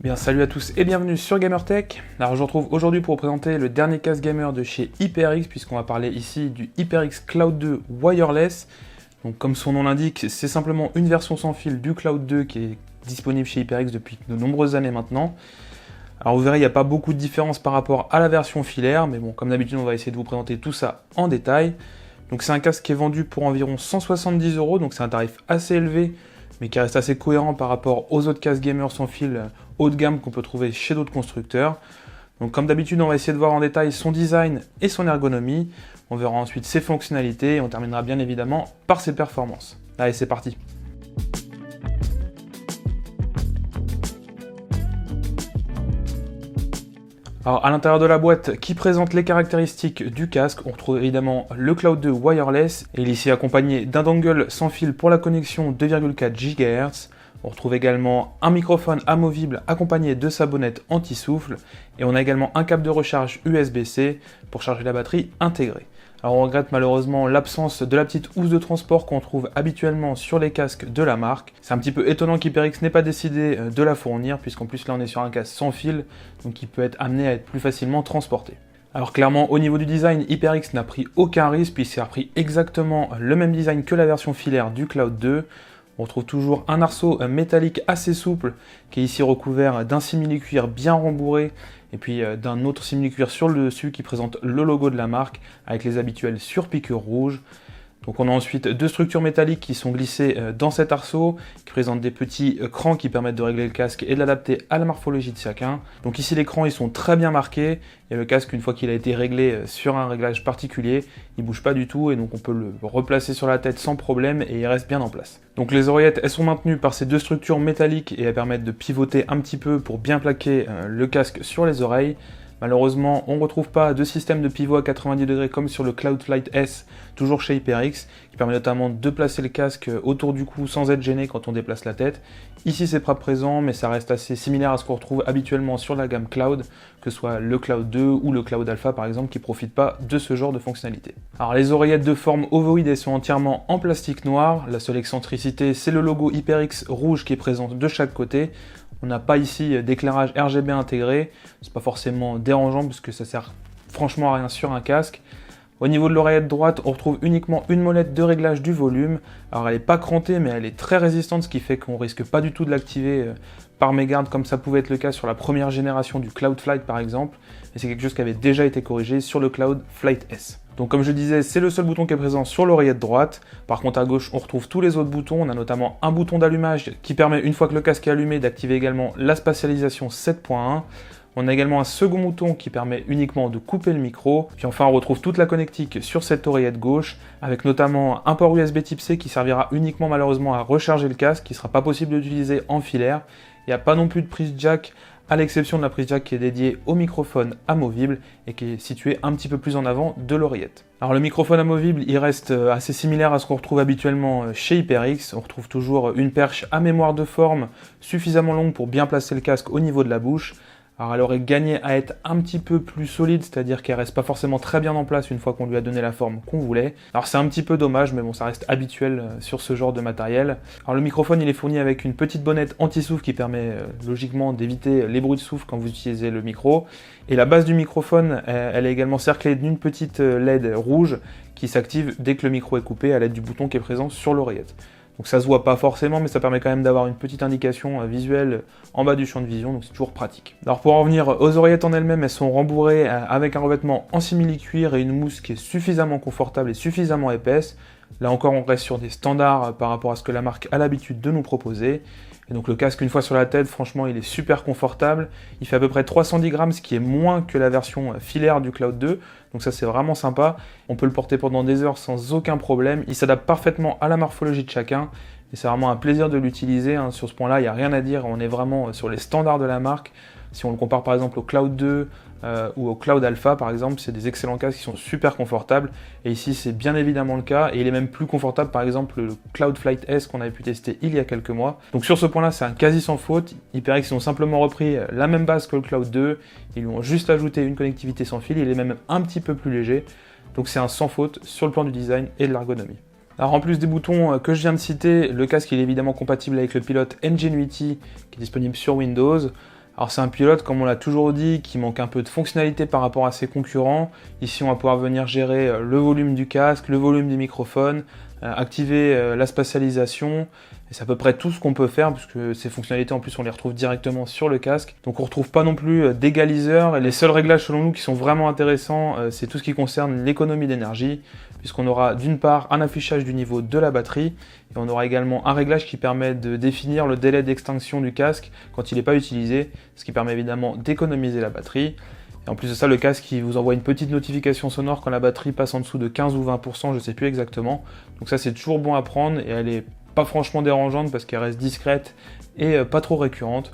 Bien, salut à tous et bienvenue sur GamerTech. Alors je vous retrouve aujourd'hui pour vous présenter le dernier casque gamer de chez HyperX, puisqu'on va parler ici du HyperX Cloud 2 Wireless. Donc comme son nom l'indique, c'est simplement une version sans fil du Cloud 2 qui est disponible chez HyperX depuis de nombreuses années maintenant. Alors vous verrez, il n'y a pas beaucoup de différence par rapport à la version filaire, mais bon, comme d'habitude, on va essayer de vous présenter tout ça en détail. Donc c'est un casque qui est vendu pour environ 170 €, donc c'est un tarif assez élevé, mais qui reste assez cohérent par rapport aux autres casques gamers sans fil haut de gamme qu'on peut trouver chez d'autres constructeurs. Donc comme d'habitude, on va essayer de voir en détail son design et son ergonomie. On verra ensuite ses fonctionnalités et on terminera bien évidemment par ses performances. Allez, c'est parti. Alors à l'intérieur de la boîte qui présente les caractéristiques du casque, on retrouve évidemment le Cloud 2 Wireless, et il est ici accompagné d'un dongle sans fil pour la connexion 2,4 GHz. On retrouve également un microphone amovible accompagné de sa bonnette anti-souffle, et on a également un câble de recharge USB-C pour charger la batterie intégrée. Alors on regrette malheureusement l'absence de la petite housse de transport qu'on trouve habituellement sur les casques de la marque. C'est un petit peu étonnant qu'HyperX n'ait pas décidé de la fournir, puisqu'en plus là on est sur un casque sans fil, donc il peut être amené à être plus facilement transporté. Alors clairement, au niveau du design, HyperX n'a pris aucun risque, puisqu'il a repris exactement le même design que la version filaire du Cloud 2. On retrouve toujours un arceau métallique assez souple, qui est ici recouvert d'un simili-cuir bien rembourré, et puis d'un autre simili-cuir sur le dessus qui présente le logo de la marque, avec les habituelles surpiqûres rouges. Donc on a ensuite deux structures métalliques qui sont glissées dans cet arceau, qui présentent des petits crans qui permettent de régler le casque et de l'adapter à la morphologie de chacun. Donc ici les crans ils sont très bien marqués, et le casque une fois qu'il a été réglé sur un réglage particulier, il bouge pas du tout, et donc on peut le replacer sur la tête sans problème et il reste bien en place. Donc les oreillettes elles sont maintenues par ces deux structures métalliques et elles permettent de pivoter un petit peu pour bien plaquer le casque sur les oreilles. Malheureusement, on ne retrouve pas de système de pivot à 90 degrés comme sur le Cloud Flight S, toujours chez HyperX, qui permet notamment de placer le casque autour du cou sans être gêné quand on déplace la tête. Ici, c'est pas présent, mais ça reste assez similaire à ce qu'on retrouve habituellement sur la gamme Cloud, que ce soit le Cloud 2 ou le Cloud Alpha par exemple, qui ne profitent pas de ce genre de fonctionnalité. Alors les oreillettes de forme ovoïde, elles sont entièrement en plastique noir. La seule excentricité, c'est le logo HyperX rouge qui est présent de chaque côté. On n'a pas ici d'éclairage RGB intégré, c'est pas forcément dérangeant puisque ça sert franchement à rien sur un casque. Au niveau de l'oreillette droite, on retrouve uniquement une molette de réglage du volume. Alors elle n'est pas crantée, mais elle est très résistante, ce qui fait qu'on risque pas du tout de l'activer par mégarde comme ça pouvait être le cas sur la première génération du Cloud Flight par exemple. Et c'est quelque chose qui avait déjà été corrigé sur le Cloud Flight S. Donc comme je disais, c'est le seul bouton qui est présent sur l'oreillette droite. Par contre à gauche, on retrouve tous les autres boutons. On a notamment un bouton d'allumage qui permet, une fois que le casque est allumé, d'activer également la spatialisation 7.1. On a également un second bouton qui permet uniquement de couper le micro. Puis enfin, on retrouve toute la connectique sur cette oreillette gauche, avec notamment un port USB type C qui servira uniquement malheureusement à recharger le casque, qui ne sera pas possible d'utiliser en filaire. Il n'y a pas non plus de prise jack, à l'exception de la prise jack qui est dédiée au microphone amovible et qui est située un petit peu plus en avant de l'oreillette. Alors le microphone amovible, il reste assez similaire à ce qu'on retrouve habituellement chez HyperX. On retrouve toujours une perche à mémoire de forme suffisamment longue pour bien placer le casque au niveau de la bouche. Alors elle aurait gagné à être un petit peu plus solide, c'est-à-dire qu'elle reste pas forcément très bien en place une fois qu'on lui a donné la forme qu'on voulait. Alors c'est un petit peu dommage, mais bon, ça reste habituel sur ce genre de matériel. Alors le microphone, il est fourni avec une petite bonnette anti-souffle qui permet logiquement d'éviter les bruits de souffle quand vous utilisez le micro. Et la base du microphone, elle est également cerclée d'une petite LED rouge qui s'active dès que le micro est coupé à l'aide du bouton qui est présent sur l'oreillette. Donc ça se voit pas forcément, mais ça permet quand même d'avoir une petite indication visuelle en bas du champ de vision, donc c'est toujours pratique. Alors pour en revenir aux oreillettes en elles-mêmes, elles sont rembourrées avec un revêtement en simili-cuir et une mousse qui est suffisamment confortable et suffisamment épaisse. Là encore, on reste sur des standards par rapport à ce que la marque a l'habitude de nous proposer. Et donc le casque, une fois sur la tête, franchement, il est super confortable. Il fait à peu près 310 grammes, ce qui est moins que la version filaire du Cloud 2. Donc ça, c'est vraiment sympa. On peut le porter pendant des heures sans aucun problème. Il s'adapte parfaitement à la morphologie de chacun. Et c'est vraiment un plaisir de l'utiliser. Hein. Sur ce point-là, il n'y a rien à dire. On est vraiment sur les standards de la marque. Si on le compare par exemple au Cloud 2 ou au Cloud Alpha par exemple, c'est des excellents casques qui sont super confortables. Et ici, c'est bien évidemment le cas. Et il est même plus confortable par exemple le Cloud Flight S qu'on avait pu tester il y a quelques mois. Donc sur ce point-là, c'est un quasi sans faute. HyperX, ils ont simplement repris la même base que le Cloud 2. Ils lui ont juste ajouté une connectivité sans fil. Il est même un petit peu plus léger. Donc c'est un sans faute sur le plan du design et de l'ergonomie. Alors en plus des boutons que je viens de citer, le casque il est évidemment compatible avec le pilote Ngenuity qui est disponible sur Windows. Alors c'est un pilote, comme on l'a toujours dit, qui manque un peu de fonctionnalité par rapport à ses concurrents. Ici on va pouvoir venir gérer le volume du casque, le volume du microphone, activer la spatialisation, et c'est à peu près tout ce qu'on peut faire, puisque ces fonctionnalités en plus on les retrouve directement sur le casque. Donc on ne retrouve pas non plus d'égaliseur, et les seuls réglages selon nous qui sont vraiment intéressants, c'est tout ce qui concerne l'économie d'énergie, puisqu'on aura d'une part un affichage du niveau de la batterie, et on aura également un réglage qui permet de définir le délai d'extinction du casque quand il n'est pas utilisé, ce qui permet évidemment d'économiser la batterie. Et en plus de ça, le casque il vous envoie une petite notification sonore quand la batterie passe en dessous de 15 ou 20%, je ne sais plus exactement. Donc ça c'est toujours bon à prendre, et elle est pas franchement dérangeante parce qu'elle reste discrète et pas trop récurrente.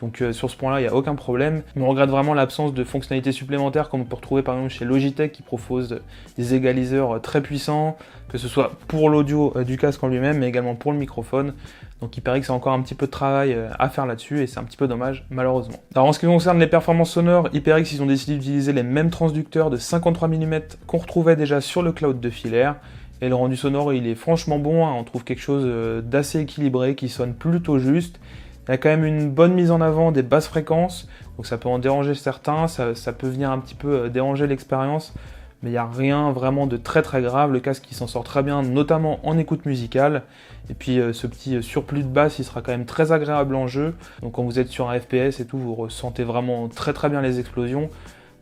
Donc sur ce point-là, il n'y a aucun problème. Mais on regrette vraiment l'absence de fonctionnalités supplémentaires comme on peut retrouver par exemple chez Logitech qui propose des égaliseurs très puissants, que ce soit pour l'audio du casque en lui-même, mais également pour le microphone. Donc HyperX a encore un petit peu de travail à faire là-dessus et c'est un petit peu dommage malheureusement. Alors en ce qui concerne les performances sonores, HyperX ils ont décidé d'utiliser les mêmes transducteurs de 53 mm qu'on retrouvait déjà sur le cloud de Filaire. Et le rendu sonore il est franchement bon, hein. On trouve quelque chose d'assez équilibré qui sonne plutôt juste. Il y a quand même une bonne mise en avant des basses fréquences, donc ça peut en déranger certains, ça peut venir un petit peu déranger l'expérience, mais il n'y a rien vraiment de très grave. Le casque il s'en sort très bien, notamment en écoute musicale, et puis ce petit surplus de basse il sera quand même très agréable en jeu, donc quand vous êtes sur un FPS et tout, vous ressentez vraiment très bien les explosions.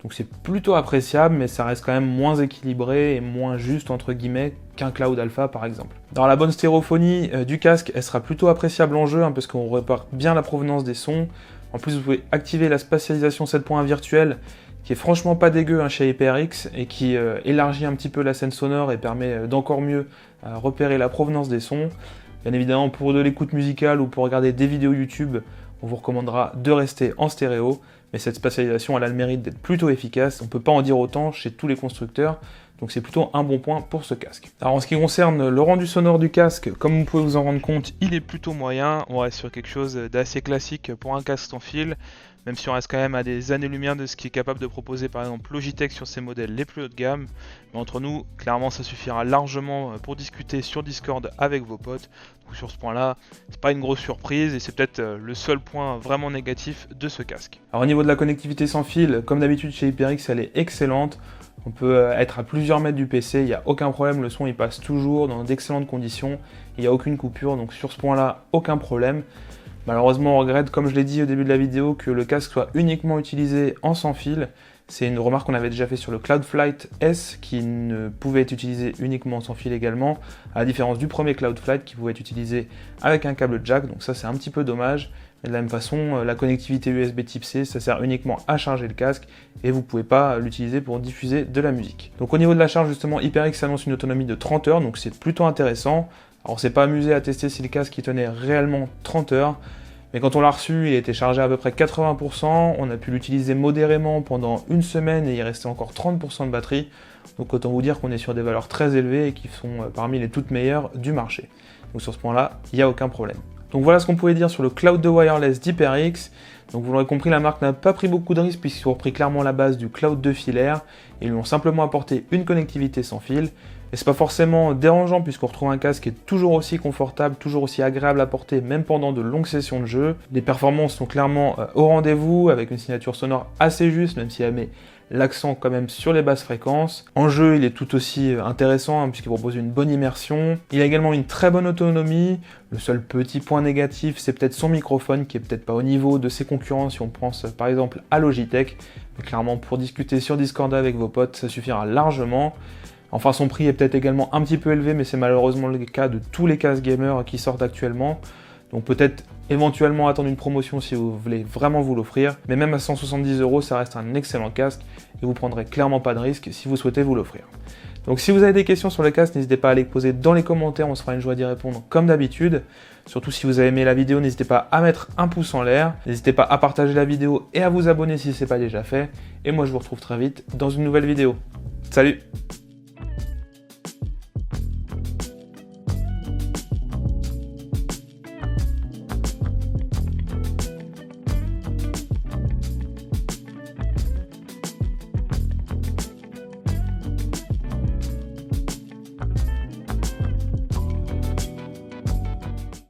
Donc c'est plutôt appréciable, mais ça reste quand même moins équilibré et moins juste entre guillemets qu'un Cloud Alpha par exemple. Alors la bonne stéréophonie du casque, elle sera plutôt appréciable en jeu, hein, parce qu'on repère bien la provenance des sons. En plus vous pouvez activer la spatialisation 7.1 virtuelle, qui est franchement pas dégueu hein, chez HyperX, et qui élargit un petit peu la scène sonore et permet d'encore mieux repérer la provenance des sons. Bien évidemment pour de l'écoute musicale ou pour regarder des vidéos YouTube, on vous recommandera de rester en stéréo, mais cette spatialisation elle a le mérite d'être plutôt efficace, on ne peut pas en dire autant chez tous les constructeurs, donc c'est plutôt un bon point pour ce casque. Alors en ce qui concerne le rendu sonore du casque, comme vous pouvez vous en rendre compte, il est plutôt moyen, on reste sur quelque chose d'assez classique pour un casque sans fil, même si on reste quand même à des années-lumière de ce qui est capable de proposer par exemple Logitech sur ses modèles les plus haut de gamme. Mais entre nous, clairement ça suffira largement pour discuter sur Discord avec vos potes. Donc sur ce point-là, c'est pas une grosse surprise et c'est peut-être le seul point vraiment négatif de ce casque. Alors au niveau de la connectivité sans fil, comme d'habitude chez HyperX, elle est excellente. On peut être à plusieurs mètres du PC, il n'y a aucun problème, le son il passe toujours dans d'excellentes conditions, il n'y a aucune coupure, donc sur ce point-là, aucun problème. Malheureusement, on regrette, comme je l'ai dit au début de la vidéo, que le casque soit uniquement utilisé en sans fil. C'est une remarque qu'on avait déjà fait sur le Cloudflight S, qui ne pouvait être utilisé uniquement sans fil également, à la différence du premier Cloudflight qui pouvait être utilisé avec un câble jack, donc ça c'est un petit peu dommage. Mais de la même façon, la connectivité USB type C, ça sert uniquement à charger le casque, et vous ne pouvez pas l'utiliser pour diffuser de la musique. Donc au niveau de la charge, justement, HyperX annonce une autonomie de 30 heures, donc c'est plutôt intéressant. Alors on s'est pas amusé à tester si le casque il tenait réellement 30 heures, mais quand on l'a reçu, il était chargé à peu près 80%, on a pu l'utiliser modérément pendant une semaine et il restait encore 30% de batterie, donc autant vous dire qu'on est sur des valeurs très élevées et qui sont parmi les toutes meilleures du marché. Donc sur ce point-là, il n'y a aucun problème. Donc voilà ce qu'on pouvait dire sur le cloud de wireless d'HyperX. Donc vous l'aurez compris, la marque n'a pas pris beaucoup de risques puisqu'ils ont repris clairement la base du cloud de Filaire et lui ont simplement apporté une connectivité sans fil. Et c'est pas forcément dérangeant puisqu'on retrouve un casque qui est toujours aussi confortable, toujours aussi agréable à porter, même pendant de longues sessions de jeu. Les performances sont clairement au rendez-vous avec une signature sonore assez juste, même si elle met l'accent quand même sur les basses fréquences. En jeu, il est tout aussi intéressant puisqu'il propose une bonne immersion. Il a également une très bonne autonomie. Le seul petit point négatif, c'est peut-être son microphone qui est peut-être pas au niveau de ses concurrents si on pense par exemple à Logitech. Mais clairement, pour discuter sur Discord avec vos potes, ça suffira largement. Enfin, son prix est peut-être également un petit peu élevé, mais c'est malheureusement le cas de tous les casques gamers qui sortent actuellement. Donc peut-être éventuellement attendre une promotion si vous voulez vraiment vous l'offrir. Mais même à 170 €, ça reste un excellent casque et vous prendrez clairement pas de risque si vous souhaitez vous l'offrir. Donc si vous avez des questions sur le casque, n'hésitez pas à les poser dans les commentaires, on se fera une joie d'y répondre comme d'habitude. Surtout si vous avez aimé la vidéo, n'hésitez pas à mettre un pouce en l'air, n'hésitez pas à partager la vidéo et à vous abonner si ce n'est pas déjà fait. Et moi je vous retrouve très vite dans une nouvelle vidéo. Salut!